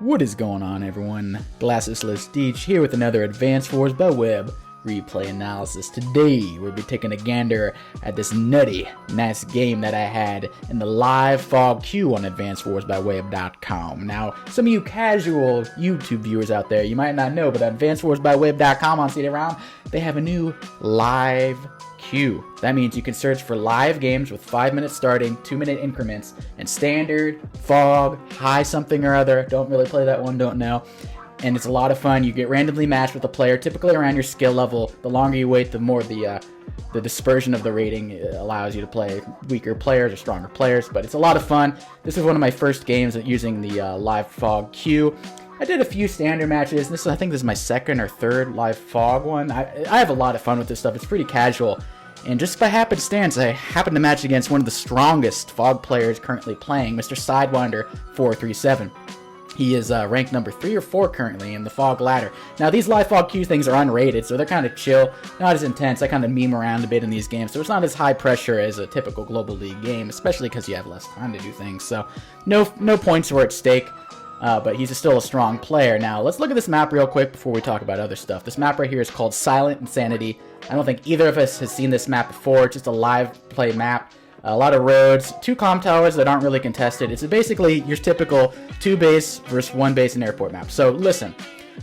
What is going on, everyone? Glassesless Deech here with another Advanced Wars by Web replay analysis. Today, we'll be taking a gander at this nutty, nice game that I had in the live fog queue on AdvancedWarsByWeb.com. Now, some of you casual YouTube viewers out there, you might not know, but AdvancedWarsByWeb.com on CD-ROM, they have a new live queue. That means you can search for live games with 5 minutes starting, 2-minute increments, and standard, fog, high something or other. Don't really play that one, don't know. And it's a lot of fun. You get randomly matched with a player, typically around your skill level. The longer you wait, the more the dispersion of the rating allows you to play weaker players or stronger players. But it's a lot of fun. This is one of my first games using the live fog queue. I did a few standard matches. I think this is my second or third live fog one. I have a lot of fun with this stuff. It's pretty casual. And just by happenstance, I happened to match against one of the strongest fog players currently playing, Mr. Sidewinder437. He is ranked number 3 or 4 currently in the fog ladder. Now, these live fog queue things are unrated, so they're kind of chill, not as intense. I kind of meme around a bit in these games, so it's not as high pressure as a typical Global League game, especially because you have less time to do things. So, no points were at stake, but he's still a strong player. Now, let's look at this map real quick before we talk about other stuff. This map right here is called Silent Insanity. I don't think either of us has seen this map before. It's just a live play map. A lot of roads, 2 comm towers that aren't really contested. It's basically your typical 2 base versus 1 base and airport map. So listen,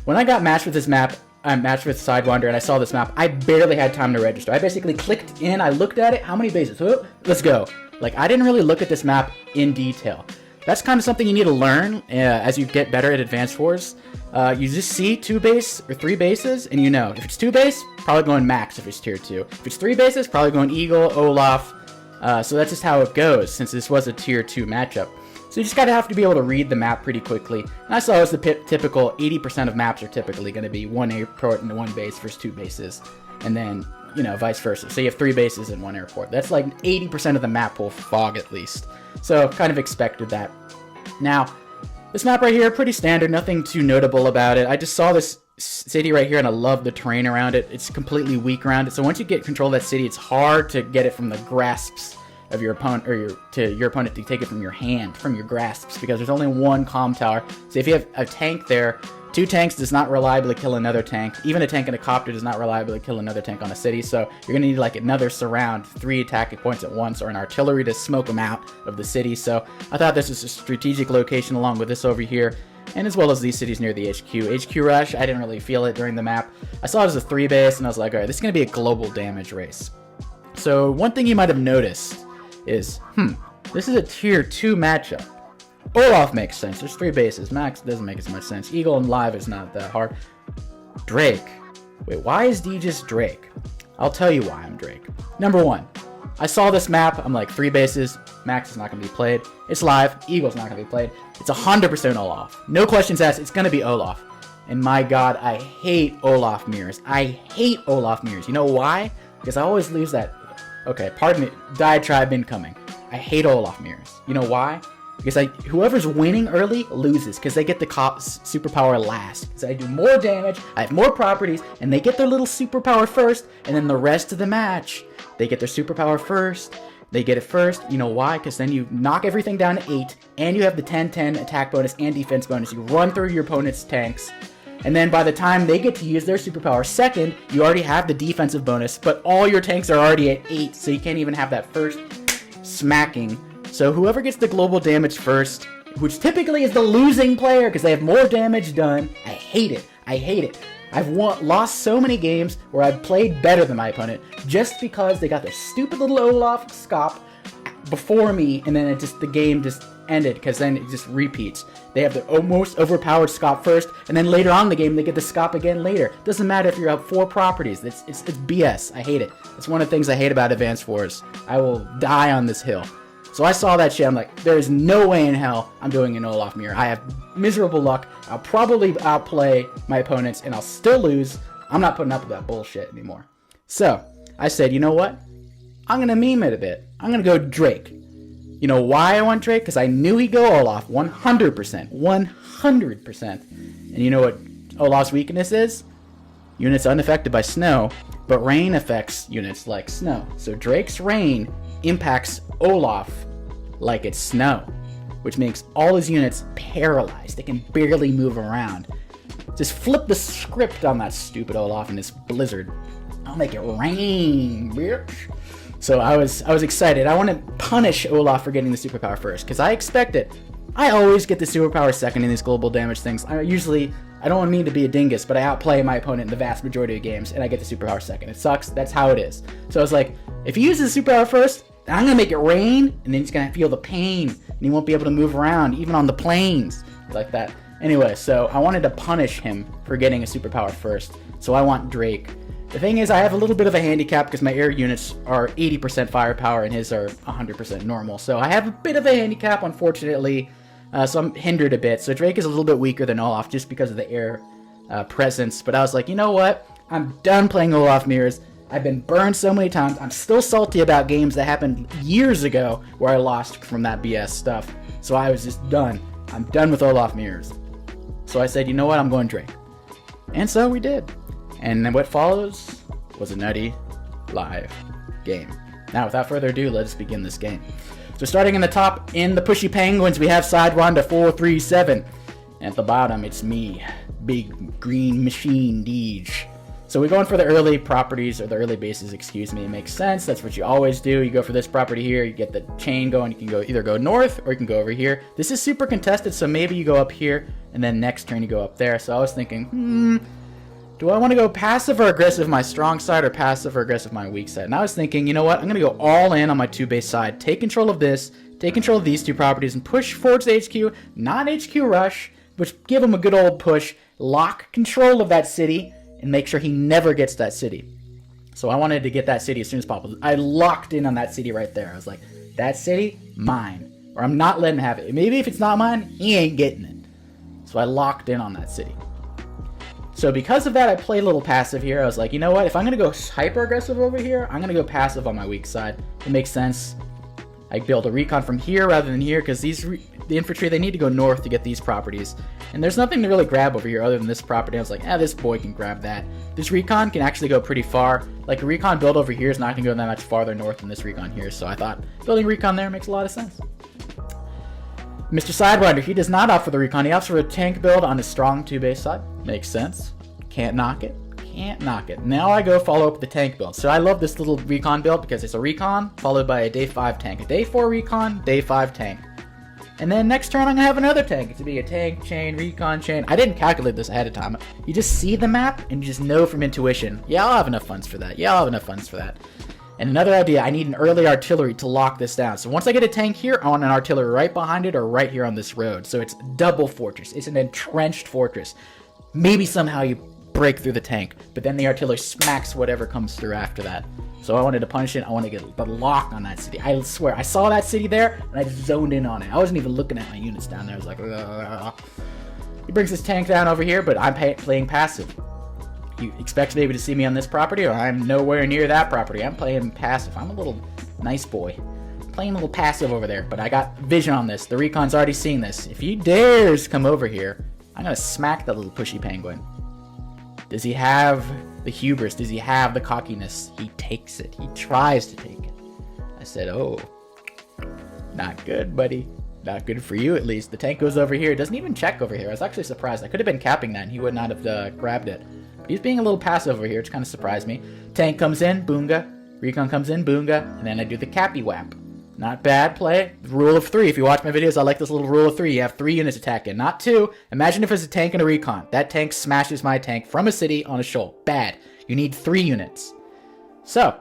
when I got matched with this map, I matched with Sidewinder and I saw this map, I barely had time to register. I basically clicked in, I looked at it, how many bases? Oh, let's go. Like, I didn't really look at this map in detail. That's kind of something you need to learn as you get better at Advanced Wars. You just see 2 base or 3 bases, and you know, if it's 2 base, probably going max if it's tier 2. If it's 3 bases, probably going Eagle, Olaf. So that's just how it goes, since this was a tier 2 matchup. So you just gotta have to be able to read the map pretty quickly. And I saw it was the typical 80% of maps are typically going to be 1 airport and 1 base versus 2 bases. And then, you know, vice versa. So you have 3 bases and 1 airport. That's like 80% of the map will fog at least. So kind of expected that. Now, this map right here, pretty standard, nothing too notable about it. I just saw this city right here and I love the terrain around it. It's completely weak around it. So once you get control of that city, it's hard to get it from the grasps of your opponent, or your opponent to take it from your hand, from your grasps, because there's only 1 comm tower. So if you have a tank there, 2 tanks does not reliably kill another tank. Even a tank and a copter does not reliably kill another tank on a city. So you're gonna need like another surround, 3 attacking points at once, or an artillery to smoke them out of the city. So I thought this was a strategic location along with this over here, and as well as these cities near the HQ. HQ rush, I didn't really feel it during the map. I saw it as a 3 base, and I was like, alright, this is gonna be a global damage race. So one thing you might have noticed is, this is a tier 2 matchup. Olaf makes sense. There's 3 bases. Max doesn't make as much sense. Eagle and Live is not that hard. Drake. Wait, why is D just Drake? I'll tell you why I'm Drake. Number 1, I saw this map. I'm like, 3 bases. Max is not going to be played. It's Live. Eagle's not going to be played. It's 100% Olaf. No questions asked. It's going to be Olaf. And my god, I hate Olaf mirrors. I hate Olaf mirrors. You know why? Because I always lose that... Okay, pardon me. Diatribe incoming. I hate Olaf mirrors. You know why? Because whoever's winning early loses, because they get the superpower last. Because I do more damage, I have more properties, and they get their little superpower first, and then the rest of the match, they get their superpower first, they get it first. You know why? Because then you knock everything down to 8, and you have the 10-10 attack bonus and defense bonus. You run through your opponent's tanks, and then by the time they get to use their superpower second, you already have the defensive bonus, but all your tanks are already at 8, so you can't even have that first smacking. So whoever gets the global damage first, which typically is the losing player because they have more damage done, I hate it. I hate it. I've lost so many games where I've played better than my opponent just because they got their stupid little Olaf scop before me, and then the game just ended, because then it just repeats. They have the almost overpowered scop first, and then later on in the game they get the scop again later. Doesn't matter if you're up 4 properties. It's BS. I hate it. It's one of the things I hate about Advanced Wars. I will die on this hill. So I saw that shit, I'm like, there is no way in hell I'm doing an Olaf mirror. I have miserable luck. I'll probably outplay my opponents, and I'll still lose. I'm not putting up with that bullshit anymore. So, I said, you know what? I'm gonna meme it a bit. I'm gonna go Drake. You know why I went Drake? Because I knew he'd go Olaf 100%. 100%. And you know what Olaf's weakness is? Units unaffected by snow, but rain affects units like snow. So Drake's rain impacts Olaf like it's snow. which makes all his units paralyzed. They can barely move around. Just flip the script on that stupid Olaf in this blizzard. I'll make it rain, bitch. So I was excited. I want to punish Olaf for getting the superpower first, because I expect it. I always get the superpower second in these global damage things. I don't mean to be a dingus, but I outplay my opponent in the vast majority of games, and I get the superpower second. It sucks. That's how it is. So I was like, if he uses the superpower first, I'm going to make it rain, and then he's going to feel the pain, and he won't be able to move around, even on the plains, like that. Anyway, so I wanted to punish him for getting a superpower first, so I want Drake. The thing is, I have a little bit of a handicap because my air units are 80% firepower and his are 100% normal. So I have a bit of a handicap, unfortunately. So I'm hindered a bit. So Drake is a little bit weaker than Olaf just because of the air presence. But I was like, you know what? I'm done playing Olaf mirrors. I've been burned so many times. I'm still salty about games that happened years ago where I lost from that BS stuff. So I was just done. I'm done with Olaf mirrors. So I said, you know what? I'm going Drake. And so we did. And then what follows was a nutty live game. Now, without further ado, let us begin this game. So starting in the top, in the pushy penguins, we have Sidewinder437. And at the bottom, it's me, Big Green Machine Deej. So we're going for the early properties, or the early bases, excuse me. It makes sense. That's what you always do. You go for this property here, you get the chain going. You can either go north, or you can go over here. This is super contested, so maybe you go up here, and then next turn you go up there. So I was thinking, do I want to go passive or aggressive my strong side, or passive or aggressive my weak side? And I was thinking, you know what? I'm going to go all in on my 2-base side. Take control of this. Take control of these two properties and push forwards to HQ. Not HQ rush, which give him a good old push. Lock control of that city and make sure he never gets that city. So I wanted to get that city as soon as possible. I locked in on that city right there. I was like, that city, mine. Or I'm not letting him have it. Maybe if it's not mine, he ain't getting it. So I locked in on that city. So because of that, I played a little passive here. I was like, you know what? If I'm going to go hyper aggressive over here, I'm going to go passive on my weak side. It makes sense. I build a recon from here rather than here because the infantry, they need to go north to get these properties. And there's nothing to really grab over here other than this property. I was like, this boy can grab that. This recon can actually go pretty far. Like a recon build over here is not going to go that much farther north than this recon here. So I thought building recon there makes a lot of sense. Mr. Sidewinder, he does not opt for the recon. He opts for a tank build on his strong 2-base side. Makes sense. Can't knock it. Can't knock it. Now I go follow up the tank build. So I love this little recon build because it's a recon followed by a day 5 tank. A day 4 recon, day 5 tank. And then next turn I'm going to have another tank. It's going to be a tank chain, recon chain. I didn't calculate this ahead of time. You just see the map and you just know from intuition. Yeah, I'll have enough funds for that. Yeah, I'll have enough funds for that. And another idea, I need an early artillery to lock this down. So once I get a tank here, I want an artillery right behind it or right here on this road. So it's double fortress. It's an entrenched fortress. Maybe somehow you break through the tank, but then the artillery smacks whatever comes through after that. So I wanted to punish it. I want to get the lock on that city. I swear, I saw that city there, and I zoned in on it. I wasn't even looking at my units down there. I was like, ugh. He brings his tank down over here, but I'm playing passive. You expect maybe to see me on this property, or I'm nowhere near that property. I'm playing passive. I'm a little nice boy. Playing a little passive over there, but I got vision on this. The recon's already seen this. If he dares come over here, I'm going to smack that little pushy penguin. Does he have the hubris? Does he have the cockiness? He takes it. He tries to take it. I said, oh, not good, buddy. Not good for you, at least. The tank goes over here. It doesn't even check over here. I was actually surprised. I could have been capping that, and he would not have grabbed it. But he's being a little passive over here, which kind of surprised me. Tank comes in, boonga. Recon comes in, boonga. And then I do the cappy whap. Not bad play. Rule of 3. If you watch my videos, I like this little rule of 3. You have 3 units attacking, not 2. Imagine if it's a tank and a recon. That tank smashes my tank from a city on a shoal. Bad. You need 3 units. So,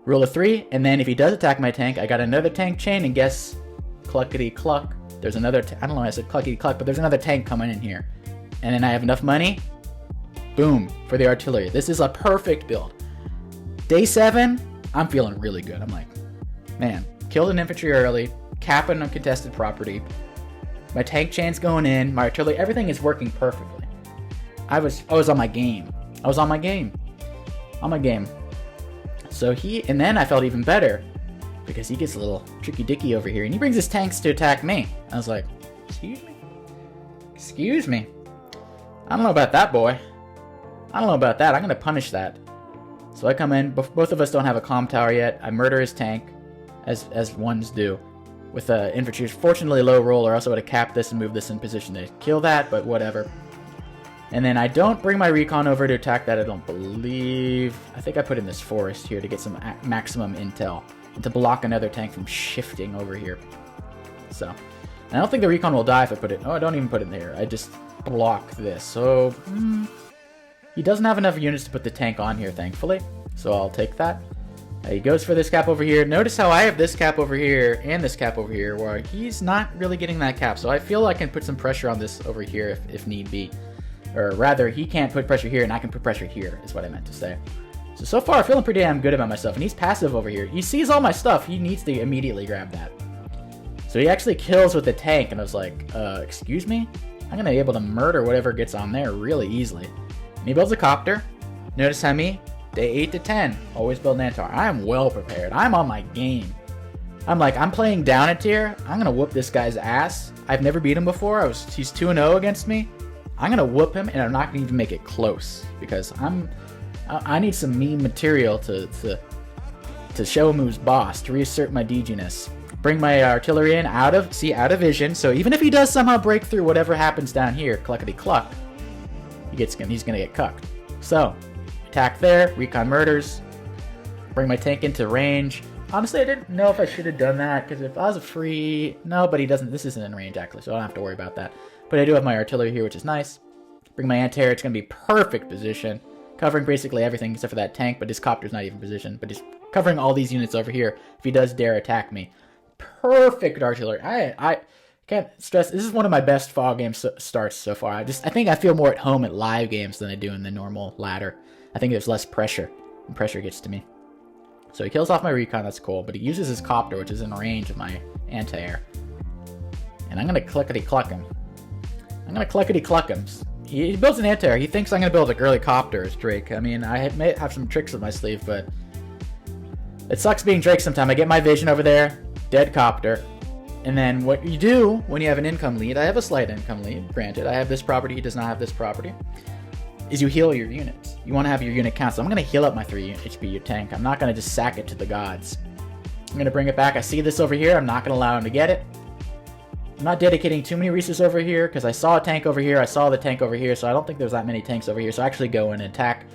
rule of 3. And then if he does attack my tank, I got another tank chain. And guess, cluckety cluck. There's another, I don't know why I said cluckety cluck, but there's another tank coming in here. And then I have enough money. Boom. For the artillery. This is a perfect build. Day 7, I'm feeling really good. I'm like, man. Killed an infantry early, capping a contested property. My tank chain's going in, my artillery, everything is working perfectly. I was on my game. I was on my game. On my game. So and then I felt even better because he gets a little tricky dicky over here and he brings his tanks to attack me. I was like, excuse me? Excuse me. I don't know about that, boy. I don't know about that. I'm going to punish that. So I come in, both of us don't have a comm tower yet. I murder his tank. As ones do. with infantry. Fortunately, low roll, or else I would have capped this and moved this in position to kill that, but whatever. And then I don't bring my recon over to attack that, I don't believe. I think I put in this forest here to get some maximum intel and to block another tank from shifting over here. So, and I don't think the recon will die if I put it. Oh, I don't even put it there. I just block this. So, he doesn't have enough units to put the tank on here, thankfully. So I'll take that. He goes for this cap over here. Notice how I have this cap over here and this cap over here, where he's not really getting that cap. So I feel I can put some pressure on this over here if need be. Or rather, he can't put pressure here, and I can put pressure here, is what I meant to say. So far, I'm feeling pretty damn good about myself. And he's passive over here. He sees all my stuff. He needs to immediately grab that. So he actually kills with the tank, and I was like, excuse me? I'm going to be able to murder whatever gets on there really easily. And he builds a copter. Notice how me? Day 8 to 10. Always build an Antar. I am well prepared. I'm on my game. I'm like, I'm playing down a tier. I'm going to whoop this guy's ass. I've never beat him before. He's 2-0 against me. I'm going to whoop him, and I'm not going to even make it close. Because I need some mean material to show him who's boss, to reassert my DG-ness. Bring my artillery in out of vision. So even if he does somehow break through whatever happens down here, cluckety-cluck, he's going to get cucked. So, attack there, recon murders, bring my tank into range. Honestly, I didn't know if I should have done that, because if I was a free... No, but he doesn't. This isn't in range, actually, so I don't have to worry about that. But I do have my artillery here, which is nice. Bring my anti-air. It's going to be perfect position, covering basically everything except for that tank, but his copter's not even positioned. But he's covering all these units over here if he does dare attack me. Perfect artillery. I can't stress, this is one of my best fall game starts so far. I think I feel more at home at live games than I do in the normal ladder. I think there's less pressure, and pressure gets to me. So he kills off my recon, that's cool, but he uses his copter, which is in range of my anti-air. And I'm going to clickety-cluck him. He builds an anti-air. He thinks I'm going to build a girly copter as Drake. I mean, I may have some tricks up my sleeve, but it sucks being Drake sometimes. I get my vision over there, dead copter. And then what you do when you have an income lead, I have a slight income lead, granted. I have this property, he does not have this property, is you heal your units. You want to have your unit count. So I'm going to heal up my 3 HP tank. I'm not going to just sack it to the gods. I'm going to bring it back. I see this over here. I'm not going to allow him to get it. I'm not dedicating too many resources over here because I saw a tank over here. I saw the tank over here, so I don't think there's that many tanks over here. So I actually go in and attack.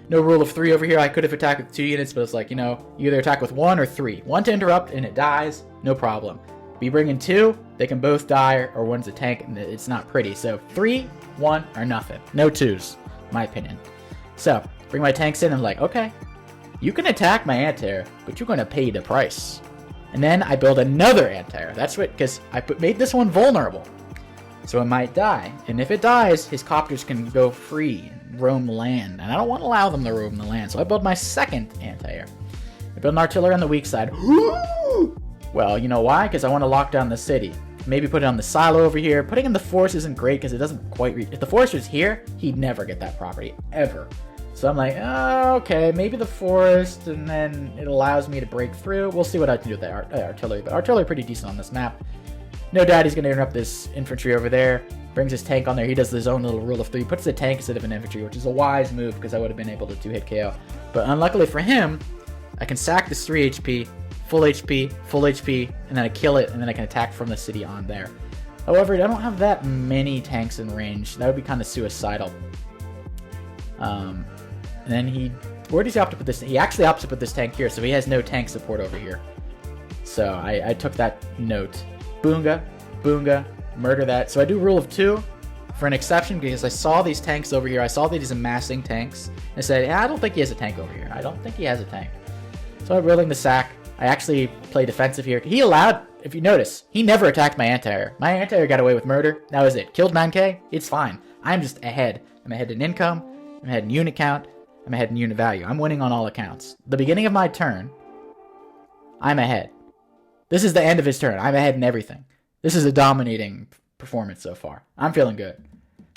No rule of 3 over here. I could have attacked with 2 units, but it's like, you know, you either attack with 1 or 3. 1 to interrupt and it dies, no problem. If you bring in 2, they can both die, or 1's a tank and it's not pretty. So 3, 1, or nothing. No 2s, my opinion. So, bring my tanks in and I'm like, okay, you can attack my anti-air, but you're going to pay the price. And then I build another anti-air. That's what, because I made this one vulnerable. So it might die. And if it dies, his copters can go free and roam the land. And I don't want to allow them to roam the land. So I build my second anti-air. I build an artillery on the weak side. Well, you know why? Because I want to lock down the city. Maybe put it on the silo over here. Putting in the forest isn't great because it doesn't quite reach. If the forest was here, he'd never get that property. Ever. So I'm like, oh, okay, maybe the forest, and then it allows me to break through. We'll see what I can do with the artillery, but artillery pretty decent on this map. No doubt he's going to interrupt this infantry over there. Brings his tank on there. He does his own little rule of 3. Puts the tank instead of an infantry, which is a wise move because I would have been able to 2-hit KO. But unluckily for him, I can sack this 3 HP, full HP, full HP, and then I kill it, and then I can attack from the city on there. However, I don't have that many tanks in range. That would be kind of suicidal. And then where does he opt to put this? He actually opts to put this tank here, so he has no tank support over here. So I took that note. Boonga, boonga, murder that. So I do rule of 2 for an exception because I saw these tanks over here. I saw these amassing tanks. I said, yeah, I don't think he has a tank over here. I don't think he has a tank. So I'm rolling the sack. I actually play defensive here. He allowed, if you notice, he never attacked my anti-air. My anti-air got away with murder. That was it. Killed 9k. It's fine. I'm just ahead. I'm ahead in income. I'm ahead in unit count. I'm ahead in unit value. I'm winning on all accounts. The beginning of my turn, I'm ahead. This is the end of his turn. I'm ahead in everything. This is a dominating performance so far. I'm feeling good.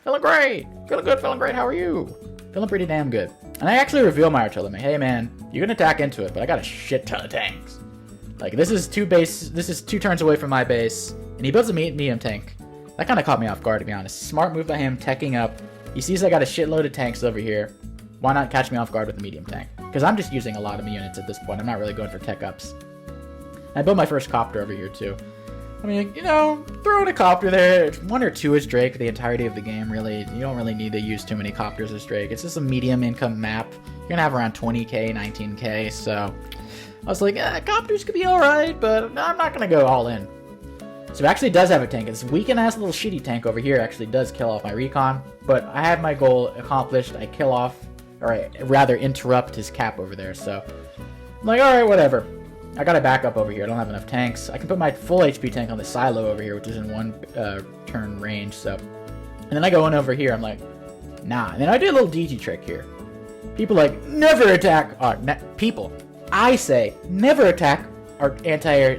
Feeling great. Feeling good, feeling great. How are you? Feeling pretty damn good. And I actually reveal my artillery. Hey man, you can attack into it, but I got a shit ton of tanks. Like this is 2 turns away from my base, and he builds a medium tank. That kind of caught me off guard, to be honest. Smart move by him, teching up. He sees I got a shitload of tanks over here. Why not catch me off guard with the medium tank? Because I'm just using a lot of units at this point. I'm not really going for tech ups. I built my first copter over here too. I mean, you know, throw in a copter there. 1 or 2 is Drake the entirety of the game, really. You don't really need to use too many copters as Drake. It's just a medium income map. You're gonna have around 20k, 19k, so I was like, copters could be alright, but I'm not gonna go all in. So it actually does have a tank. This weak-ass little shitty tank over here actually does kill off my recon, but I had my goal accomplished. I kill off, or I rather interrupt his cap over there, so I'm like, alright, whatever. I gotta back up over here. I don't have enough tanks. I can put my full HP tank on the silo over here, which is in 1 turn range, so. And then I go in over here, I'm like, nah. And then I do a little DG trick here. People like, never attack, people. I say, never attack our anti-air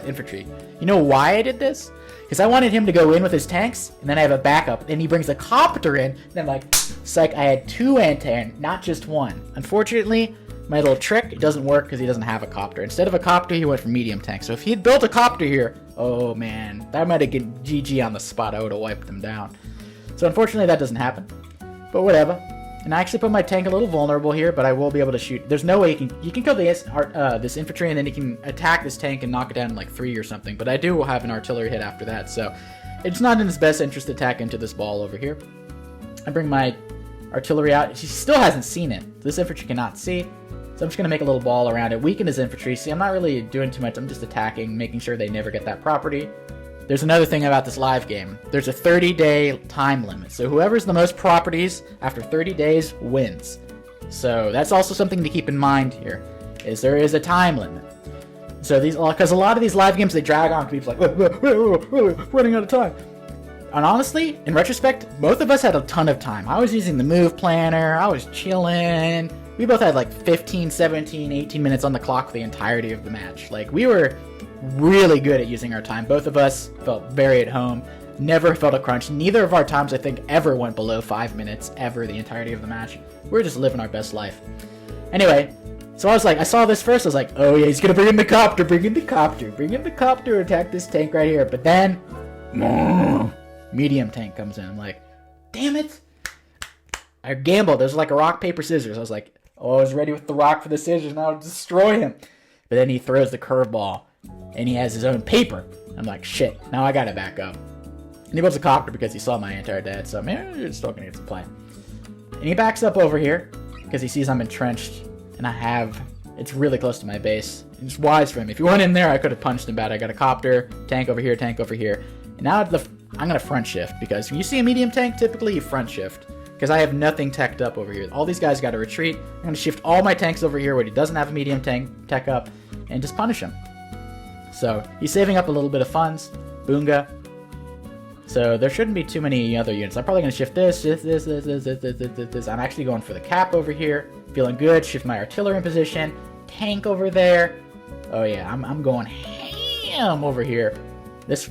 infantry. You know why I did this? Because I wanted him to go in with his tanks, and then I have a backup. Then he brings a copter in, and I'm like, psych, I had 2 anti-air, not just 1. Unfortunately, my little trick, it doesn't work because he doesn't have a copter. Instead of a copter, he went for medium tank. So if he had built a copter here, oh man, that might have get GG on the spot. I would have wiped them down. So unfortunately, that doesn't happen. But whatever. And I actually put my tank a little vulnerable here, but I will be able to shoot. There's no way you can kill this infantry, and then you can attack this tank and knock it down in like 3 or something. But I do have an artillery hit after that, so it's not in his best interest to attack into this ball over here. I bring my artillery out. She still hasn't seen it. This infantry cannot see. So I'm just going to make a little ball around it, weaken his infantry. See, I'm not really doing too much. I'm just attacking, making sure they never get that property. There's another thing about this live game. There's a 30-day time limit. So whoever's the most properties after 30 days wins. So that's also something to keep in mind here, is there is a time limit. So because a lot of these live games, they drag on. People's like, running out of time. And honestly, in retrospect, both of us had a ton of time. I was using the move planner. I was chilling. We both had like 15, 17, 18 minutes on the clock for the entirety of the match. Like, we were really good at using our time. Both of us felt very at home. Never felt a crunch. Neither of our times, I think, ever went below 5 minutes, ever, the entirety of the match. We were just living our best life. Anyway, so I was like, I saw this first, I was like, oh yeah, he's gonna bring in the copter, bring in the copter, bring in the copter, attack this tank right here. But then, medium tank comes in. I'm like, damn it. I gambled. There's like a rock, paper, scissors. I was like, oh, I was ready with the rock for the scissors, now I'll destroy him. But then he throws the curveball, and he has his own paper. I'm like, shit, now I gotta back up. And he builds a copter because he saw my anti-air dead, so man, you're still gonna get some play. And he backs up over here, because he sees I'm entrenched, and it's really close to my base. It's wise for him. If he went in there, I could have punched him bad. I got a copter, tank over here, tank over here. And now I'm gonna front shift, because when you see a medium tank, typically you front shift. Because I have nothing teched up over here. All these guys got to retreat. I'm going to shift all my tanks over here where he doesn't have a medium tank tech up and just punish him. So he's saving up a little bit of funds. Boonga. So there shouldn't be too many other units. I'm probably going to shift this. I'm actually going for the cap over here. Feeling good. Shift my artillery in position. Tank over there. Oh yeah, I'm going ham over here.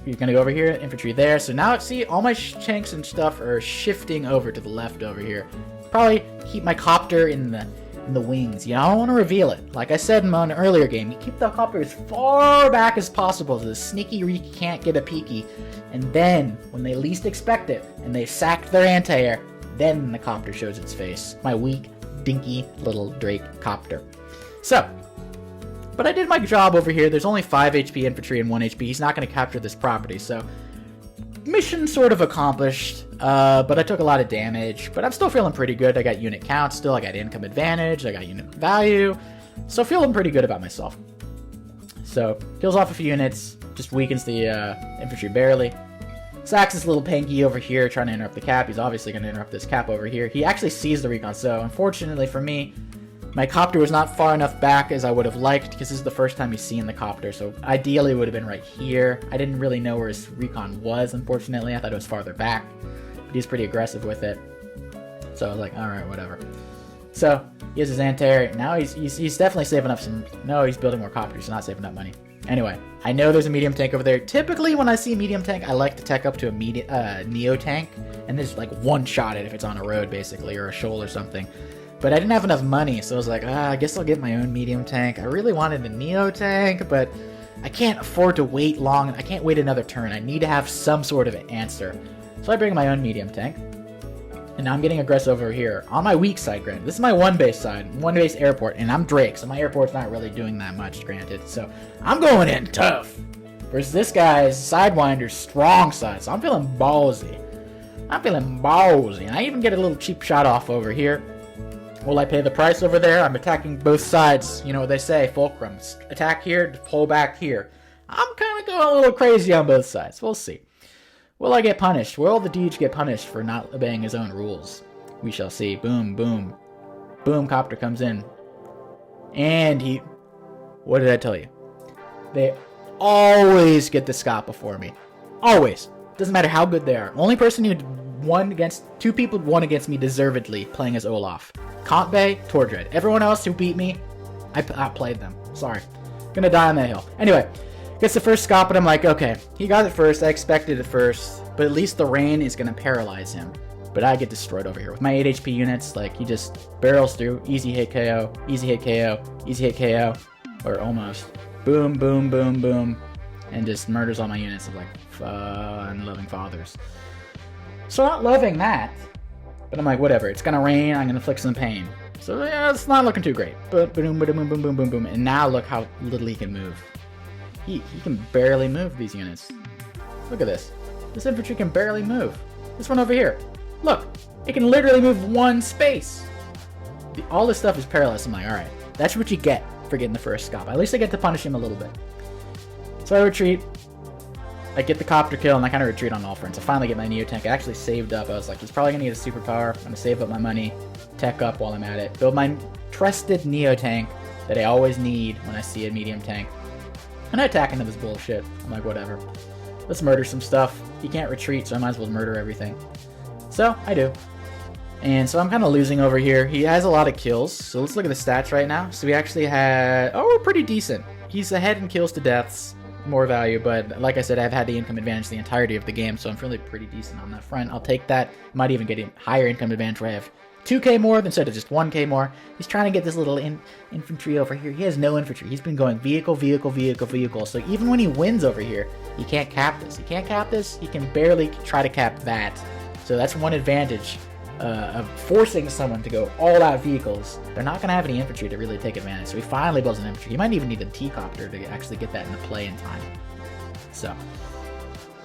You're gonna go over here, infantry there. So now, see, all my tanks and stuff are shifting over to the left over here. Probably keep my copter in the wings. You know, I don't want to reveal it. Like I said in an earlier game, you keep the copter as far back as possible so the sneaky reek can't get a peeky. And then, when they least expect it, and they've sacked their anti-air, then the copter shows its face. My weak, dinky little Drake copter. So, but I did my job over here. There's only 5 HP infantry and 1 HP. He's not going to capture this property, so mission sort of accomplished, but I took a lot of damage. But I'm still feeling pretty good. I got unit count still. I got income advantage. I got unit value. So feeling pretty good about myself. So kills off a few units. Just weakens the infantry barely. Sacks this little panky over here trying to interrupt the cap. He's obviously going to interrupt this cap over here. He actually sees the recon, so unfortunately for me, my copter was not far enough back as I would have liked, because this is the first time he's seen the copter, so ideally it would have been right here. I didn't really know where his recon was, unfortunately. I thought it was farther back, but he's pretty aggressive with it. So I was like, alright, whatever. So, he has his anti-air. Now he's definitely saving up some... No, he's building more copters. He's not saving up money. Anyway, I know there's a medium tank over there. Typically, when I see a medium tank, I like to tech up to a Neo tank, and just like one-shot it if it's on a road, basically, or a shoal or something. But I didn't have enough money, so I was like, I guess I'll get my own medium tank. I really wanted a Neo tank, but I can't afford to wait long. I can't wait another turn. I need to have some sort of answer. So I bring my own medium tank. And now I'm getting aggressive over here. On my weak side, granted. This is my one base side. One base airport. And I'm Drake, so my airport's not really doing that much, granted. So I'm going in tough. Versus this guy's Sidewinder's strong side. So I'm feeling ballsy. And I even get a little cheap shot off over here. Will I pay the price over there? I'm attacking both sides. You know what they say, fulcrum. Attack here, pull back here. I'm kind of going a little crazy on both sides. We'll see. Will I get punished? Will the Deej get punished for not obeying his own rules? We shall see. Boom, boom. Boom, copter comes in. And he... What did I tell you? They always get the Scott before me. Always. Doesn't matter how good they are. Only person who won against... 2 people won against me deservedly playing as Olaf. Compe, Tordred. Everyone else who beat me, I played them. Sorry. Gonna die on that hill. Anyway, gets the first Scott, but I'm like, okay. He got it first. I expected it first. But at least the rain is gonna paralyze him. But I get destroyed over here. With my 8 HP units, like, he just barrels through. Easy hit KO. Easy hit KO. Easy hit KO. Or almost. Boom, boom, boom, boom. And just murders all my units of, like, unloving fathers. So not loving that. But I'm like, whatever. It's gonna rain. I'm gonna inflict some pain. So, yeah, it's not looking too great. But boom, boom, boom, boom, boom, boom, boom. And now look how little he can move. He can barely move these units. Look at this. This infantry can barely move. This one over here. Look, it can literally move 1 space. All this stuff is paralyzed. I'm like, alright, that's what you get for getting the first Scop. At least I get to punish him a little bit. So I retreat. I get the copter kill, and I kind of retreat on all fronts. I finally get my Neo Tank. I actually saved up. I was like, he's probably going to get a superpower. I'm going to save up my money, tech up while I'm at it, build my trusted Neo Tank that I always need when I see a medium tank. And I attack into this bullshit. I'm like, whatever. Let's murder some stuff. He can't retreat, so I might as well murder everything. So, I do. And so I'm kind of losing over here. He has a lot of kills, so let's look at the stats right now. So we actually had... Oh, we're pretty decent. He's ahead in kills to deaths. More value, but like I said, I've had the income advantage the entirety of the game, so I'm feeling pretty decent on that front. I'll take that. Might even get a higher income advantage where I have 2k more instead of just 1k more. He's trying to get this little infantry over here. He has no infantry. He's been going vehicle, vehicle, vehicle, vehicle. So even when he wins over here, he can't cap this. He can't cap this. He can barely try to cap that. So that's one advantage of forcing someone to go all out vehicles. They're not going to have any infantry to really take advantage. So he finally builds an infantry. He might even need a T-copter to actually get that into play in time. So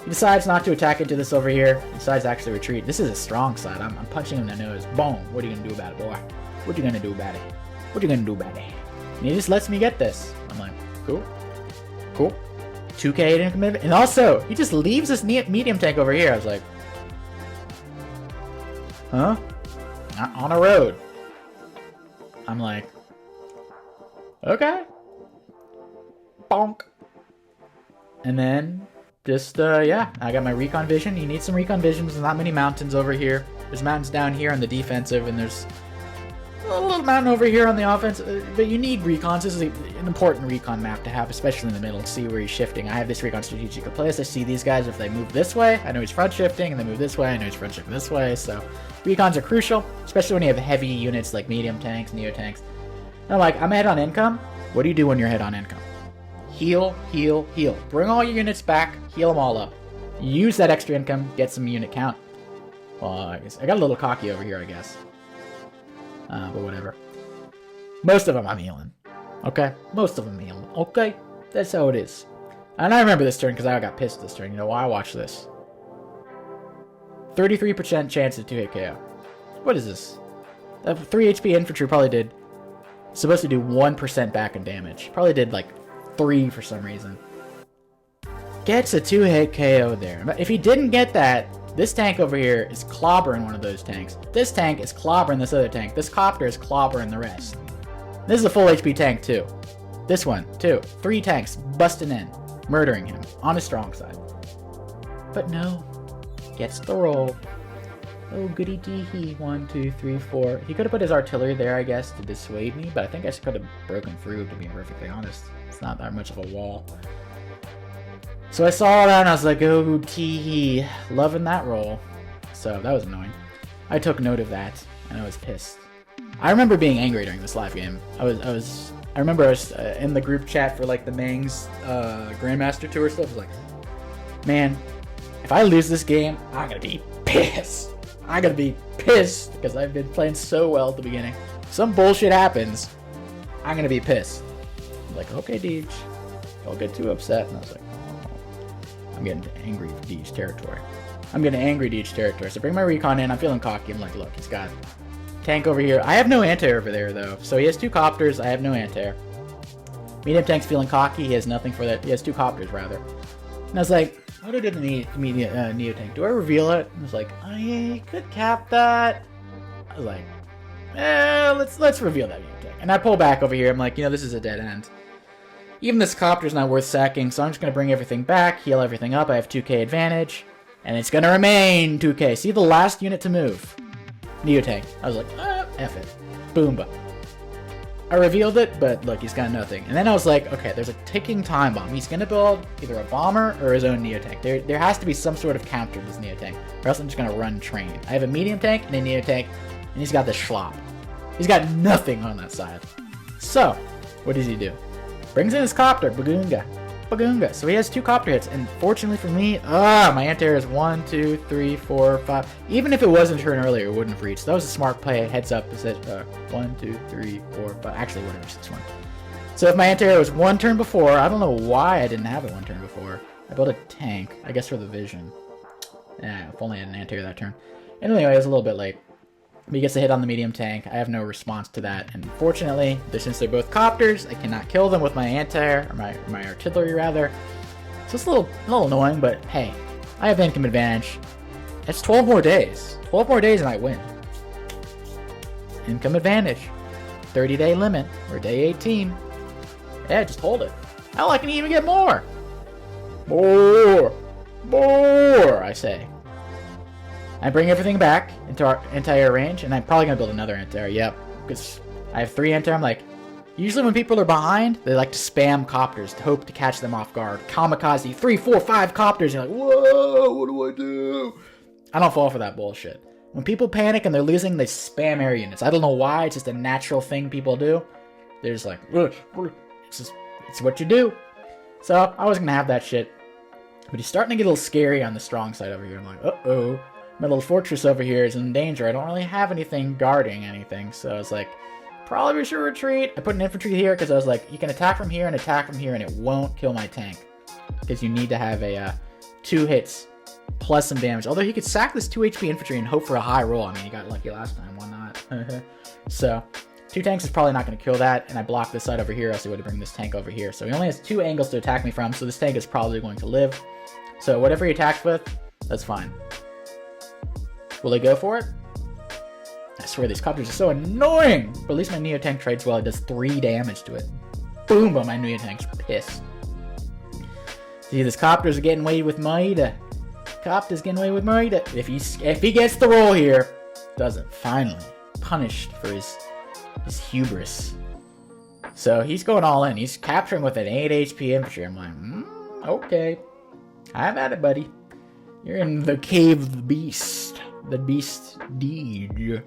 he decides not to attack into this over here. He decides to actually retreat. This is a strong side. I'm punching him in the nose. Boom. What are you going to do about it, boy? What are you going to do about it? What are you going to do about it? And he just lets me get this. I'm like, cool. Cool. 2k income. And also, he just leaves this medium tank over here. I was like, huh? Not on a road. I'm like, okay. Bonk. And then, just, yeah, I got my recon vision. You need some recon vision. There's not many mountains over here. There's mountains down here on the defensive, and there's a little mountain over here on the offense. But you need recons. This is an important recon map to have, especially in the middle, to see where he's shifting. I have this recon strategic place. I see these guys. If they move this way, I know he's front shifting, and they move this way, I know he's front shifting this way. So recons are crucial, especially when you have heavy units like medium tanks, neo tanks. And I'm like, I'm ahead on income. What do you do when you're ahead on income? Heal, heal, heal. Bring all your units back, heal them all up. Use that extra income, get some unit count. Well, I guess I got a little cocky over here, I guess. But whatever. Most of them I'm healing. Okay? Most of them healing. Okay? That's how it is. And I remember this turn because I got pissed this turn. You know why? I watched this. 33% chance of 2-hit KO. What is this? That 3 HP infantry probably did... Supposed to do 1% back in damage. Probably did like 3 for some reason. Gets a 2-hit KO there. But if he didn't get that, this tank over here is clobbering one of those tanks. This tank is clobbering this other tank. This copter is clobbering the rest. This is a full HP tank too. This one, too. 3 tanks busting in, murdering him on his strong side. But no, gets the roll. Oh, goody tee-hee. 1, 2, 3, 4. He could have put his artillery there, I guess, to dissuade me, but I think I could have broken through, to be perfectly honest. It's not that much of a wall. So I saw that and I was like, oh, tee-hee. Loving that roll. So that was annoying. I took note of that, and I was pissed. I remember being angry during this live game. I remember I was in the group chat for like the Mang's Grandmaster Tour stuff. I was like, man, if I lose this game, I'm gonna be pissed. I'm gonna be pissed because I've been playing so well at the beginning. Some bullshit happens, I'm gonna be pissed. I'm like, okay, Deej, don't get too upset. And I was like, I'm getting angry with each territory. I'm getting angry to each territory. So bring my recon in. I'm feeling cocky. I'm like, look, he's got tank over here. I have no anti-air over there, though. So he has 2 copters. I have no anti-air. Medium tank's feeling cocky. He has nothing for that. He has 2 copters, rather. And I was like, what do I do to the Neo tank? Do I reveal it? And I was like, I could cap that. I was like, let's reveal that Neo tank. And I pull back over here. I'm like, this is a dead end. Even this copter's not worth sacking, so I'm just going to bring everything back, heal everything up. I have 2k advantage, and it's going to remain 2k. See the last unit to move? Neo tank. I was like, F it. Boomba. I revealed it, but look, he's got nothing. And then I was like, okay, there's a ticking time bomb. He's going to build either a bomber or his own Neo tank. There has to be some sort of counter to this Neo tank, or else I'm just going to run train. I have a medium tank and a Neo tank, and he's got the schlop. He's got nothing on that side. So, what does he do? Brings in his copter, Bagunga. So he has 2 copter hits, and fortunately for me, my anti-air is 1, 2, 3, 4, 5. Even if it wasn't turn earlier, it wouldn't have reached. That was a smart play. Heads up, it says 1, 2, 3, 4, 5. Actually, it would have reached this one. So if my anti-air was 1 turn before, I don't know why I didn't have it 1 turn before. I built a tank, I guess for the vision. If only I had an anti-air that turn. Anyway, it was a little bit late. But he gets a hit on the medium tank. I have no response to that, and fortunately, since they're both copters, I cannot kill them with my anti-air, or my artillery rather. So it's a little annoying, but hey, I have income advantage. It's 12 more days. 12 more days and I win. Income advantage. 30-day limit. We're day 18. Yeah, just hold it. Hell, I can even get more. More, I say. I bring everything back into our anti-air range, and I'm probably going to build another anti-air, yep. Because I have 3 anti-air, I'm like, usually when people are behind, they like to spam copters to hope to catch them off guard. Kamikaze, 3, 4, 5 copters, you're like, whoa, what do I do? I don't fall for that bullshit. When people panic and they're losing, they spam air units. I don't know why, it's just a natural thing people do. They're just like, it's what you do. So, I was going to have that shit. But he's starting to get a little scary on the strong side over here. I'm like, uh-oh. My little fortress over here is in danger. I don't really have anything guarding anything, so I was like, probably should retreat. I put an infantry here because I was like, you can attack from here, and it won't kill my tank. Because you need to have a 2 hits plus some damage. Although he could sack this 2 HP infantry and hope for a high roll. I mean, he got lucky last time, why not? So, 2 tanks is probably not going to kill that, and I blocked this side over here, else he would have bring this tank over here. So he only has 2 angles to attack me from, so this tank is probably going to live. So whatever he attacks with, that's fine. Will they go for it? I swear these copters are so annoying! But at least my Neo tank trades well. It does 3 damage to it. Boom! But my Neo tank's pissed. See, this copter's getting away with murder. Copter's getting away with murder. If he gets the roll here, doesn't finally punished for his hubris. So he's going all in. He's capturing with an 8 HP infantry. I'm like, okay. Have at it, buddy. You're in the cave of the beast. The beast deed.